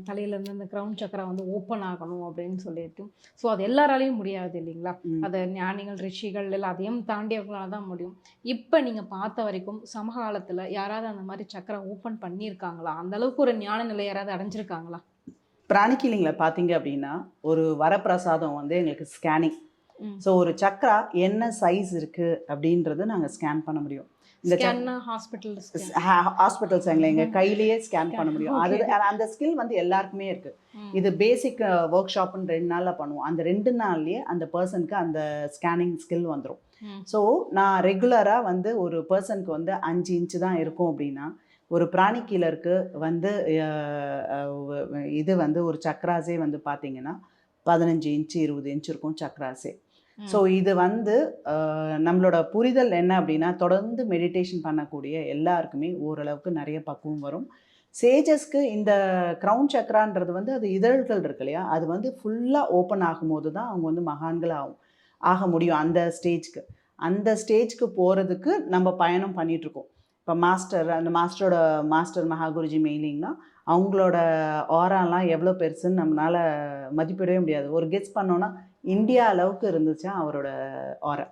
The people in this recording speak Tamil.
தலையிலேருந்து அந்த கிரவுன் சக்கரா வந்து ஓப்பன் ஆகணும் அப்படின்னு சொல்லிட்டு. ஸோ அது எல்லாராலையும் முடியாது இல்லைங்களா? ம். அது ஞானிகள், ரிஷிகள் எல்லாத்தையும் தாண்டியவங்களால தான் முடியும். இப்ப நீங்க பார்த்த வரைக்கும் சமகாலத்துல யாராவது அந்த மாரி சக்கரா ஓப்பன் பண்ணியிருக்காங்களா? அந்த அளவுக்கு ஒரு ஞான நிலை யாராவது அடைஞ்சிருக்காங்களா? பிராணிக் ஹீலிங்ல பார்த்தீங்க அப்படின்னா, ஒரு வரப்பிரசாதம் வந்து எங்களுக்கு ஸ்கேனிங். ம். ஸோ ஒரு சக்ரா என்ன சைஸ் இருக்கு அப்படின்றத நாங்க ஸ்கேன் பண்ண முடியும். இந்த ஸ்கேன்னா ஹாஸ்பிட்டல் ஸ்கேன். ஹாஸ்பிட்டல்ஸ் எங்க கையிலேயே ஸ்கேன் பண்ண முடியும். அது ஓகே. அந்த ஸ்கில் வந்து எல்லாருக்குமே இருக்கு. ம். இது பேசிக் ஒர்க் ஷாப்னு 2 நாள்ல பண்ணுவோம். அந்த 2 நாள்லயே அந்த பெர்சனுக்கு அந்த ஸ்கேனிங் ஸ்கில் வந்துரும். ம். ஸோ நான் ரெகுலரா வந்து ஒரு பெர்சனுக்கு வந்து 5 இன்ச் தான் இருக்கும் அப்படின்னா, ஒரு பிராணிக் ஹீலருக்கு வந்து இது வந்து ஒரு சக்ராஸே வந்து பார்த்தீங்கன்னா, 15 இன்ச் 20 இன்ச் இருக்கும் சக்ராஸே. ஸோ ம். இது வந்து நம்மளோட புரிதல் என்ன அப்படின்னா, தொடர்ந்து மெடிடேஷன் பண்ணக்கூடிய எல்லாருக்குமே ஓரளவுக்கு நிறைய பக்குவம் வரும். சேஜஸ்க்கு இந்த கிரவுன் சக்ரான்றது வந்து அது இதழ்கள் இருக்கு இல்லையா? அது வந்து ஃபுல்லா ஓப்பன் ஆகும்போது தான் அவங்க வந்து மகான்கள் ஆக முடியும் அந்த ஸ்டேஜ்க்கு. அந்த ஸ்டேஜ்க்கு போறதுக்கு நம்ம பயணம் பண்ணிட்டுருக்கோம். இப்போ அந்த மாஸ்டர் மகாகுருஜி மெயிலிங்னா, அவங்களோட ஆராலாம் எவ்வளோ பெருசுன்னு நம்மளால மதிப்பிடவே முடியாது. ஒரு கெஸ் பண்ணோம்னா, இந்தியா அளவுக்கு இருந்துச்சாம் அவரோட ஆரா.